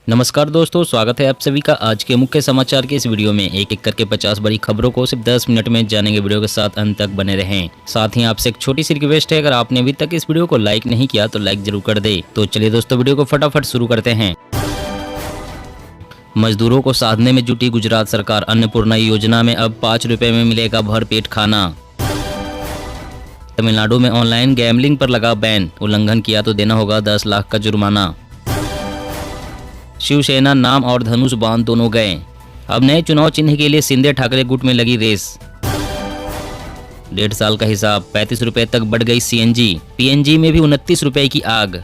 नमस्कार दोस्तों, स्वागत है आप सभी का आज के मुख्य समाचार के इस वीडियो में। एक एक करके 50 बड़ी खबरों को सिर्फ 10 मिनट में जानेंगे। वीडियो के साथ अंत तक बने रहें। साथ ही आपसे एक छोटी सी रिक्वेस्ट है, अगर आपने अभी तक इस वीडियो को लाइक नहीं किया तो लाइक जरूर कर दे। तो चलिए दोस्तों, वीडियो को फटाफट शुरू करते हैं। मजदूरों को साधने में जुटी गुजरात सरकार। अन्नपूर्णा योजना में अब 5 रुपए में मिलेगा भरपेट खाना। तमिलनाडु में ऑनलाइन गैम्बलिंग पर लगा बैन, उल्लंघन किया तो देना होगा 10 लाख का जुर्माना। शिवसेना नाम और धनुष बाण दोनों गए। अब नए चुनाव चिन्ह के लिए शिंदे ठाकरे गुट में लगी रेस। 1.5 साल का हिसाब, 35 रुपए तक बढ़ गई सीएनजी। पीएनजी में भी 29 रुपए की आग।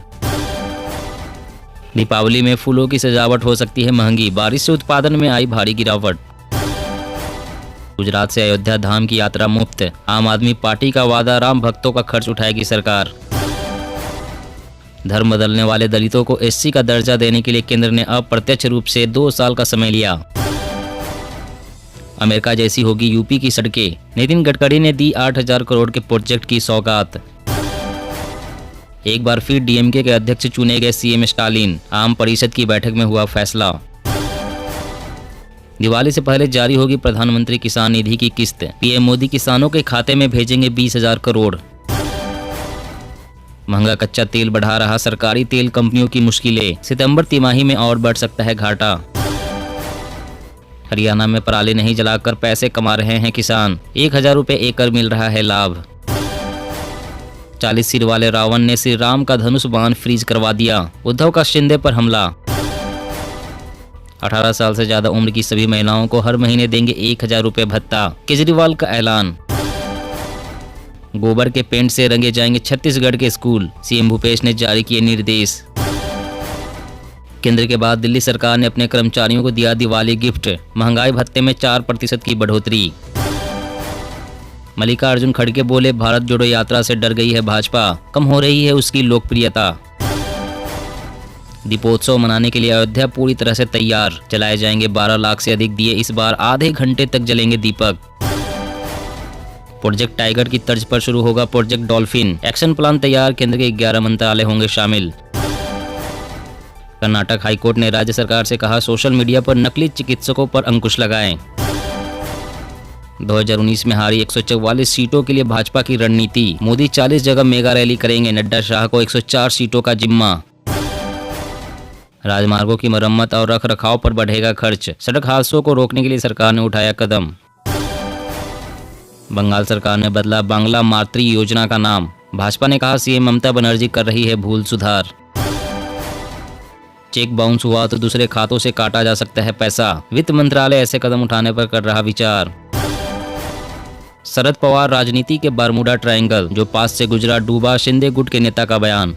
दीपावली में फूलों की सजावट हो सकती है महंगी, बारिश से उत्पादन में आई भारी गिरावट। गुजरात से अयोध्या धाम की यात्रा मुफ्त, आम आदमी पार्टी का वादा, राम भक्तों का खर्च उठाएगी सरकार। धर्म बदलने वाले दलितों को एससी का दर्जा देने के लिए केंद्र ने अप्रत्यक्ष रूप से 2 साल का समय लिया। अमेरिका जैसी होगी यूपी की सड़कें, नितिन गडकरी ने दी 8,000 करोड़ के प्रोजेक्ट की सौगात। एक बार फिर डीएमके के अध्यक्ष चुने गए सीएम स्टालिन, आम परिषद की बैठक में हुआ फैसला। दिवाली से पहले जारी होगी प्रधानमंत्री किसान निधि की किस्त, पीएम मोदी किसानों के खाते में भेजेंगे 20,000 करोड़। महंगा कच्चा तेल बढ़ा रहा सरकारी तेल कंपनियों की मुश्किलें, सितंबर तिमाही में और बढ़ सकता है घाटा। हरियाणा में पराली नहीं जलाकर पैसे कमा रहे हैं किसान, 1,000 रुपए एकड़ मिल रहा है लाभ। 40 सिर वाले रावण ने श्री राम का धनुष बाण फ्रीज करवा दिया, उद्धव का शिंदे पर हमला। 18 साल से ज्यादा उम्र की सभी महिलाओं को हर महीने देंगे 1,000 रुपए भत्ता, केजरीवाल का ऐलान। गोबर के पेंट से रंगे जाएंगे छत्तीसगढ़ के स्कूल, सीएम भूपेश ने जारी किए निर्देश। केंद्र के बाद दिल्ली सरकार ने अपने कर्मचारियों को दिया दिवाली गिफ्ट, महंगाई भत्ते में 4% की बढ़ोतरी। मल्लिकार्जुन खड़गे बोले, भारत जोड़ो यात्रा से डर गई है भाजपा, कम हो रही है उसकी लोकप्रियता। दीपोत्सव मनाने के लिए अयोध्या पूरी तरह से तैयार, जलाए जाएंगे 12 लाख से अधिक दिए, इस बार आधे घंटे तक जलेंगे दीपक। प्रोजेक्ट टाइगर की तर्ज पर शुरू होगा प्रोजेक्ट डॉल्फिन, एक्शन प्लान तैयार, केंद्र के 11 मंत्रालय होंगे शामिल। कर्नाटक हाईकोर्ट ने राज्य सरकार से कहा, सोशल मीडिया पर नकली चिकित्सकों पर अंकुश लगाएं। 2019 में हारी 144 सीटों के लिए भाजपा की रणनीति, मोदी 40 जगह मेगा रैली करेंगे, नड्डा शाह को 104 सीटों का जिम्मा। राजमार्गों की मरम्मत और रख रखाव पर बढ़ेगा खर्च, सड़क हादसों को रोकने के लिए सरकार ने उठाया कदम। बंगाल सरकार ने बदला बांग्ला मातृ योजना का नाम, भाजपा ने कहा सीएम ममता बनर्जी कर रही है भूल सुधार। चेक बाउंस हुआ तो दूसरे खातों से काटा जा सकता है पैसा, वित्त मंत्रालय ऐसे कदम उठाने पर कर रहा विचार। शरद पवार राजनीति के बरमुडा ट्रायंगल, जो पास से गुजरा डूबा, शिंदे गुट के नेता का बयान।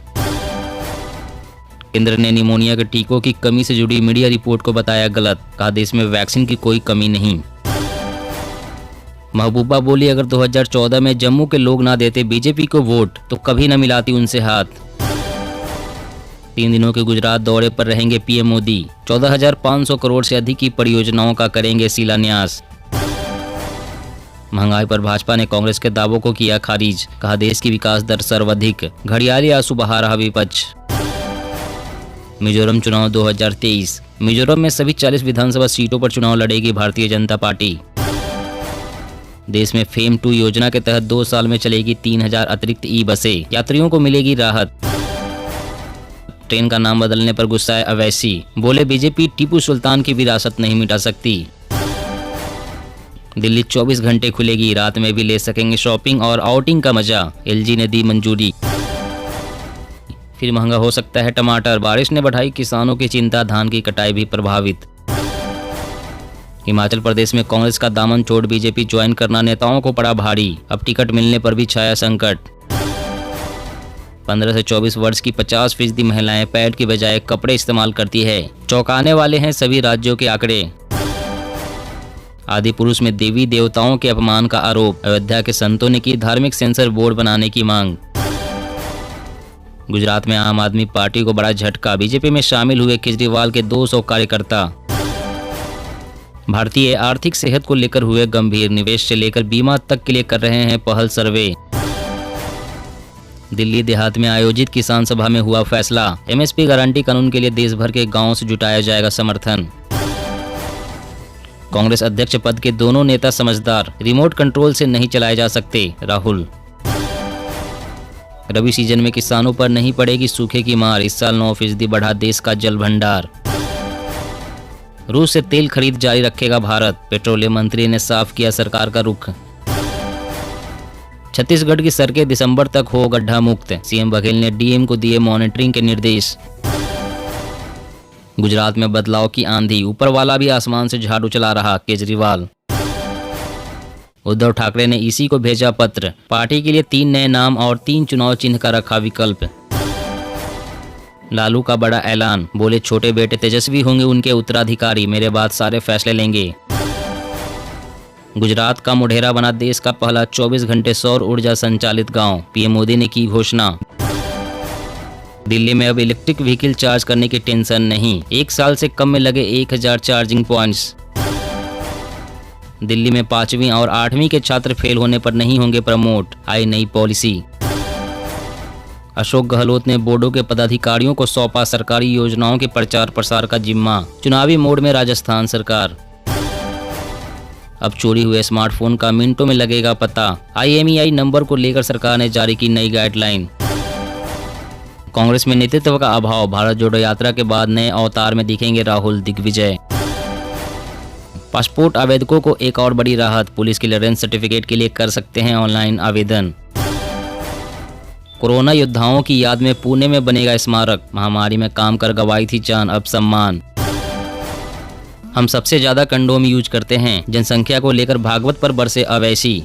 केंद्र ने निमोनिया के टीकों की कमी से जुड़ी मीडिया रिपोर्ट को बताया गलत, कहा देश में वैक्सीन की कोई कमी नहीं। महबूबा बोली, अगर 2014 में जम्मू के लोग ना देते बीजेपी को वोट तो कभी न मिलाती उनसे हाथ। 3 दिनों के गुजरात दौरे पर रहेंगे पीएम मोदी, 14,500 करोड़ से अधिक की परियोजनाओं का करेंगे शिलान्यास। महंगाई पर भाजपा ने कांग्रेस के दावों को किया खारिज, कहा देश की विकास दर सर्वाधिक, घड़ियाली आंसू बहा रहा विपक्ष। मिजोरम चुनाव 2023, मिजोरम में सभी 40 विधानसभा सीटों पर चुनाव लड़ेगी भारतीय जनता पार्टी। देश में फेम 2 योजना के तहत 2 साल में चलेगी 3,000 अतिरिक्त ई बसें, यात्रियों को मिलेगी राहत। ट्रेन का नाम बदलने पर गुस्सा है अवैसी, बोले बीजेपी टीपू सुल्तान की विरासत नहीं मिटा सकती। दिल्ली 24 घंटे खुलेगी, रात में भी ले सकेंगे शॉपिंग और आउटिंग का मजा, एलजी ने दी मंजूरी। फिर महंगा हो सकता है टमाटर, बारिश ने बढ़ाई किसानों की चिंता, धान की कटाई भी प्रभावित। हिमाचल प्रदेश में कांग्रेस का दामन छोड़ बीजेपी ज्वाइन करना नेताओं को पड़ा भारी, अब टिकट मिलने पर भी छाया संकट। 15 से 24 वर्ष की 50% महिलाएं पैड की बजाय कपड़े इस्तेमाल करती है, चौंकाने वाले हैं सभी राज्यों के आंकड़े। आदि पुरुष में देवी देवताओं के अपमान का आरोप, अयोध्या के संतों ने की धार्मिक सेंसर बोर्ड बनाने की मांग। गुजरात में आम आदमी पार्टी को बड़ा झटका, बीजेपी में शामिल हुए केजरीवाल के 200 कार्यकर्ता। भारतीय आर्थिक सेहत को लेकर हुए गंभीर, निवेश से लेकर बीमा तक के लिए कर रहे हैं पहल सर्वे। दिल्ली देहात में आयोजित किसान सभा में हुआ फैसला, एमएसपी गारंटी कानून के लिए देश भर के गांवों से जुटाया जाएगा समर्थन। कांग्रेस अध्यक्ष पद के दोनों नेता समझदार, रिमोट कंट्रोल से नहीं चलाए जा सकते, राहुल। रबी सीजन में किसानों पर नहीं पड़ेगी सूखे की मार, इस साल 9% बढ़ा देश का जल भंडार। रूस से तेल खरीद जारी रखेगा भारत, पेट्रोलियम मंत्री ने साफ किया सरकार का रुख। छत्तीसगढ़ की सड़कें दिसंबर तक हो गड्ढा मुक्त, सीएम बघेल ने डीएम को दिए मॉनिटरिंग के निर्देश। गुजरात में बदलाव की आंधी, ऊपर वाला भी आसमान से झाड़ू चला रहा, केजरीवाल। उद्धव ठाकरे ने ईसी को भेजा पत्र, पार्टी के लिए 3 नए नाम और 3 चुनाव चिन्ह का रखा विकल्प। लालू का बड़ा ऐलान, बोले छोटे बेटे तेजस्वी होंगे उनके उत्तराधिकारी, मेरे बाद सारे फैसले लेंगे। गुजरात का मोढेरा बना देश का पहला 24 घंटे सौर ऊर्जा संचालित गांव, पीएम मोदी ने की घोषणा। दिल्ली में अब इलेक्ट्रिक व्हीकल चार्ज करने की टेंशन नहीं, 1 साल से कम में लगे 1000 चार्जिंग पॉइंट्स। दिल्ली में 5वीं और 8वीं के छात्र फेल होने पर नहीं होंगे प्रमोट, आई नई पॉलिसी। अशोक गहलोत ने बोर्डों के पदाधिकारियों को सौंपा सरकारी योजनाओं के प्रचार प्रसार का जिम्मा, चुनावी मोड में राजस्थान सरकार। अब चोरी हुए स्मार्टफोन का मिनटों में लगेगा पता, IMEI नंबर को लेकर सरकार ने जारी की नई गाइडलाइन। कांग्रेस में नेतृत्व का अभाव, भारत जोड़ो यात्रा के बाद नए अवतार में दिखेंगे राहुल, दिग्विजय। पासपोर्ट आवेदकों को एक और बड़ी राहत, पुलिस क्लियरेंस सर्टिफिकेट के लिए कर सकते हैं ऑनलाइन आवेदन। कोरोना योद्धाओं की याद में पुणे में बनेगा स्मारक, महामारी में काम कर गंवाई थी जान, अब सम्मान। हम सबसे ज्यादा कंडोम यूज करते हैं, जनसंख्या को लेकर भागवत पर बरसे अवैसी।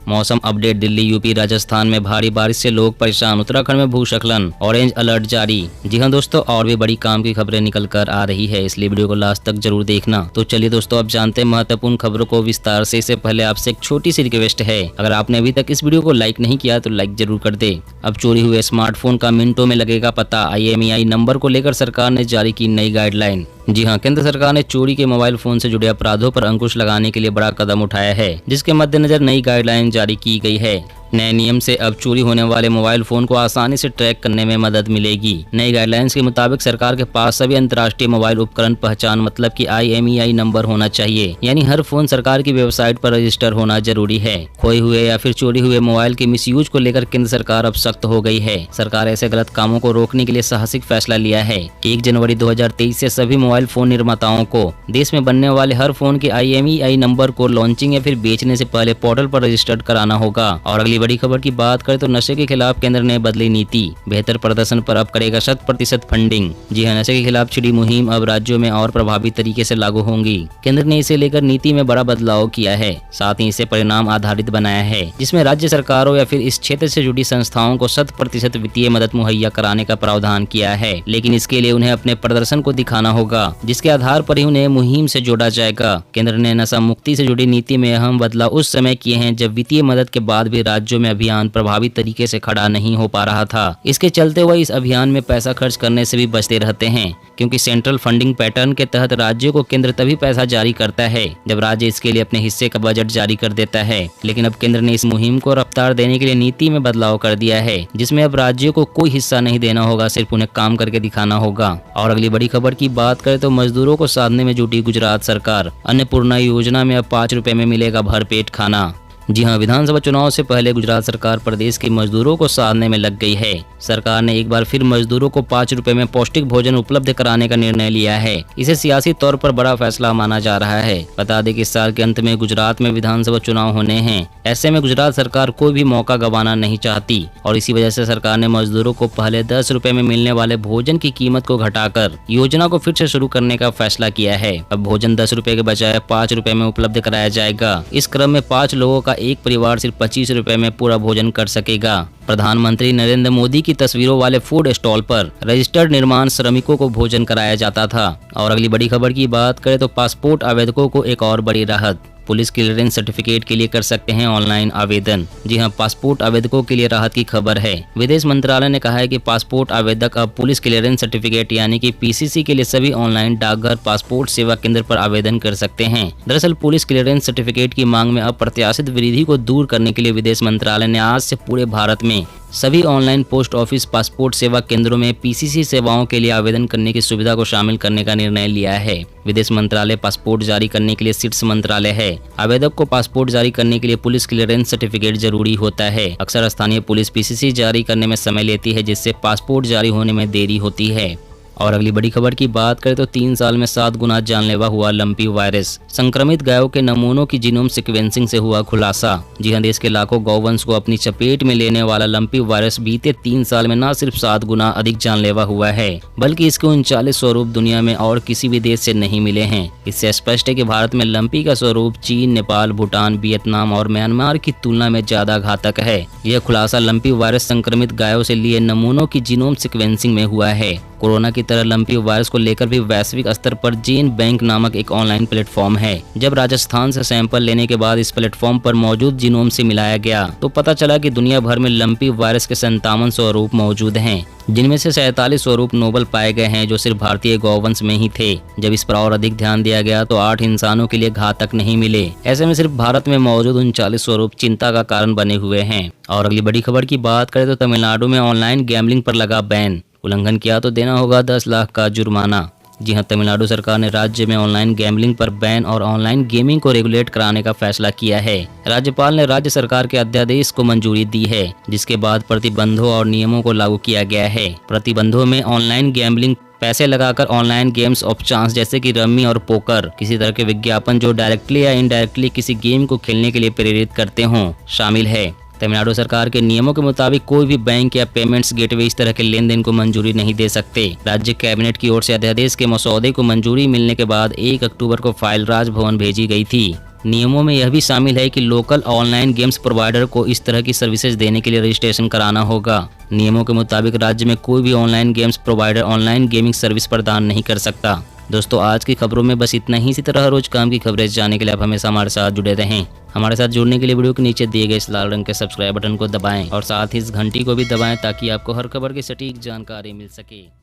मौसम अपडेट, दिल्ली, यूपी, राजस्थान में भारी बारिश से लोग परेशान, उत्तराखंड में भूस्खलन, ऑरेंज अलर्ट जारी। जी हां दोस्तों, और भी बड़ी काम की खबरें निकल कर आ रही है, इसलिए वीडियो को लास्ट तक जरूर देखना। तो चलिए दोस्तों, अब जानते हैं महत्वपूर्ण खबरों को विस्तार से। इससे पहले आपसे एक छोटी सी रिक्वेस्ट है, अगर आपने अभी तक इस वीडियो को लाइक नहीं किया तो लाइक जरूर कर दे। अब चोरी हुए स्मार्टफोन का मिनटों में लगेगा पता, IMEI नंबर को लेकर सरकार ने जारी की नई गाइडलाइन। जी हां, केंद्र सरकार ने चोरी के मोबाइल फोन से जुड़े अपराधों पर अंकुश लगाने के लिए बड़ा कदम उठाया है, जिसके मद्देनजर नई गाइडलाइन जारी की गई है। नए नियम से अब चोरी होने वाले मोबाइल फोन को आसानी से ट्रैक करने में मदद मिलेगी। नई गाइडलाइंस के मुताबिक सरकार के पास सभी अंतर्राष्ट्रीय मोबाइल उपकरण पहचान मतलब कि IMEI नंबर होना चाहिए, यानी हर फोन सरकार की वेबसाइट पर रजिस्टर होना जरूरी है। खोए हुए या फिर चोरी हुए मोबाइल के मिसयूज को लेकर केंद्र सरकार अब सख्त हो गई है। सरकार ऐसे गलत कामों को रोकने के लिए साहसिक फैसला लिया है। 1 जनवरी 2023 से सभी मोबाइल फोन निर्माताओं को देश में बनने वाले हर फोन के IMEI नंबर को लॉन्चिंग या फिर बेचने से पहले पोर्टल पर रजिस्टर्ड कराना होगा। और अगली बड़ी खबर की बात करें तो नशे के खिलाफ केंद्र ने बदली नीति, बेहतर प्रदर्शन पर अब करेगा 100% फंडिंग। जी हां, नशे के खिलाफ छिड़ी मुहिम अब राज्यों में और प्रभावी तरीके से लागू होंगी। केंद्र ने इसे लेकर नीति में बड़ा बदलाव किया है, साथ ही इसे परिणाम आधारित बनाया है, जिसमें राज्य सरकारों या फिर इस क्षेत्र से जुड़ी संस्थाओं को 100% वित्तीय मदद मुहैया कराने का प्रावधान किया है। लेकिन इसके लिए उन्हें अपने प्रदर्शन को दिखाना होगा, जिसके आधार पर ही उन्हें मुहिम से जोड़ा जाएगा। केंद्र ने नशा मुक्ति से जुड़ी नीति में अहम बदलाव उस समय किए हैं जब वित्तीय मदद के बाद भी राज्यों में अभियान प्रभावी तरीके से खड़ा नहीं हो पा रहा था। इसके चलते वह इस अभियान में पैसा खर्च करने से भी बचते रहते हैं, क्योंकि सेंट्रल फंडिंग पैटर्न के तहत राज्यों को केंद्र तभी पैसा जारी करता है जब राज्य इसके लिए अपने हिस्से का बजट जारी कर देता है। लेकिन अब केंद्र ने इस मुहिम को रफ्तार देने के लिए नीति में बदलाव कर दिया है, जिसमें अब राज्यों को कोई हिस्सा नहीं देना होगा, सिर्फ उन्हें काम करके दिखाना होगा। और अगली बड़ी खबर की बात करें तो मजदूरों को साधने में जुटी गुजरात सरकार, अन्नपूर्णा योजना में अब 5 रुपए में मिलेगा भरपेट खाना। जी हां, विधानसभा चुनाव से पहले गुजरात सरकार प्रदेश के मजदूरों को साधने में लग गई है। सरकार ने एक बार फिर मजदूरों को 5 रुपए में पौष्टिक भोजन उपलब्ध कराने का निर्णय लिया है। इसे सियासी तौर पर बड़ा फैसला माना जा रहा है। बता दें कि इस साल के अंत में गुजरात में विधानसभा चुनाव होने हैं। ऐसे में गुजरात सरकार कोई भी मौका गंवाना नहीं चाहती और इसी वजह से सरकार ने मजदूरों को पहले 10 रुपए में मिलने वाले भोजन की कीमत को घटाकर योजना को फिर से शुरू करने का फैसला किया है। अब भोजन 10 रुपए के बजाय 5 रुपए में उपलब्ध कराया जाएगा। इस क्रम में 5 लोगों का एक परिवार सिर्फ 25 रुपए में पूरा भोजन कर सकेगा। प्रधानमंत्री नरेंद्र मोदी की तस्वीरों वाले फूड स्टॉल पर रजिस्टर्ड निर्माण श्रमिकों को भोजन कराया जाता था। और अगली बड़ी खबर की बात करें तो पासपोर्ट आवेदकों को एक और बड़ी राहत। पुलिस क्लियरेंस सर्टिफिकेट के लिए कर सकते हैं ऑनलाइन आवेदन। जी हां, पासपोर्ट आवेदकों के लिए राहत की खबर है। विदेश मंत्रालय ने कहा है कि पासपोर्ट आवेदक अब पुलिस क्लियरेंस सर्टिफिकेट यानी कि पीसीसी के लिए सभी ऑनलाइन डाकघर पासपोर्ट सेवा केंद्र पर आवेदन कर सकते हैं। दरअसल पुलिस क्लियरेंस सर्टिफिकेट की मांग में अप्रत्याशित वृद्धि को दूर करने के लिए विदेश मंत्रालय ने आज से पूरे भारत में सभी ऑनलाइन पोस्ट ऑफिस पासपोर्ट सेवा केंद्रों में पीसीसी सेवाओं के लिए आवेदन करने की सुविधा को शामिल करने का निर्णय लिया है। विदेश मंत्रालय पासपोर्ट जारी करने के लिए शीर्ष मंत्रालय है। आवेदक को पासपोर्ट जारी करने के लिए पुलिस क्लियरेंस सर्टिफिकेट जरूरी होता है। अक्सर स्थानीय पुलिस पीसीसी जारी करने में समय लेती है, जिससे पासपोर्ट जारी होने में देरी होती है। और अगली बड़ी खबर की बात करें तो 3 साल में 7 गुना जानलेवा हुआ लंपी वायरस। संक्रमित गायों के नमूनों की जीनोम सीक्वेंसिंग से हुआ खुलासा। जी हां, देश के लाखों गौवंश को अपनी चपेट में लेने वाला लंपी वायरस बीते 3 साल में न सिर्फ 7 गुना अधिक जानलेवा हुआ है, बल्कि इसके 39 स्वरूप दुनिया में और किसी भी देश से नहीं मिले हैं। इससे स्पष्ट है कि भारत में लंपी का स्वरूप चीन, नेपाल, भूटान, वियतनाम और म्यांमार की तुलना में ज्यादा घातक है। यह खुलासा लंपी वायरस संक्रमित गायों से लिए नमूनों की जीनोम सीक्वेंसिंग में हुआ है। कोरोना की तरह लंपी वायरस को लेकर भी वैश्विक स्तर पर जीन बैंक नामक एक ऑनलाइन प्लेटफॉर्म है। जब राजस्थान से सैंपल लेने के बाद इस प्लेटफॉर्म पर मौजूद जीनोम से मिलाया गया तो पता चला कि दुनिया भर में लंपी वायरस के 57 स्वरूप मौजूद हैं, जिनमें से 47 स्वरूप नोबल पाए गए हैं जो सिर्फ भारतीय गौवंश में ही थे। जब इस पर और अधिक ध्यान दिया गया तो 8 इंसानों के लिए घातक नहीं मिले। ऐसे में सिर्फ भारत में मौजूद 39 स्वरूप चिंता का कारण बने हुए हैं। और अगली बड़ी खबर की बात करें तो तमिलनाडु में ऑनलाइन गैम्बलिंग पर लगा बैन। उल्लंघन किया तो देना होगा 10 लाख का जुर्माना। जी हां, तमिलनाडु सरकार ने राज्य में ऑनलाइन गैम्बलिंग पर बैन और ऑनलाइन गेमिंग को रेगुलेट कराने का फैसला किया है। राज्यपाल ने राज्य सरकार के अध्यादेश को मंजूरी दी है, जिसके बाद प्रतिबंधों और नियमों को लागू किया गया है। प्रतिबंधों में ऑनलाइन गैम्बलिंग, पैसे लगाकर ऑनलाइन गेम्स ऑफ चांस जैसे कि रम्मी और पोकर, किसी तरह के विज्ञापन जो डायरेक्टली या इनडायरेक्टली किसी गेम को खेलने के लिए प्रेरित करते हों, शामिल है। तमिलनाडु सरकार के नियमों के मुताबिक कोई भी बैंक या पेमेंट्स गेटवे इस तरह के लेन देन को मंजूरी नहीं दे सकते। राज्य कैबिनेट की ओर से अध्यादेश के मसौदे को मंजूरी मिलने के बाद 1 अक्टूबर को फाइल राजभवन भेजी गई थी। नियमों में यह भी शामिल है कि लोकल ऑनलाइन गेम्स प्रोवाइडर को इस तरह की सर्विसेज देने के लिए रजिस्ट्रेशन कराना होगा। नियमों के मुताबिक राज्य में कोई भी online games provider online gaming service प्रदान नहीं कर सकता। दोस्तों, आज की खबरों में बस इतना ही। इसी तरह रोज काम की खबरें जानने के लिए आप हमेशा हमारे साथ जुड़े रहें। हमारे साथ जुड़ने के लिए वीडियो के नीचे दिए गए इस लाल रंग के सब्सक्राइब बटन को दबाएं और साथ ही इस घंटी को भी दबाएं ताकि आपको हर खबर की सटीक जानकारी मिल सके।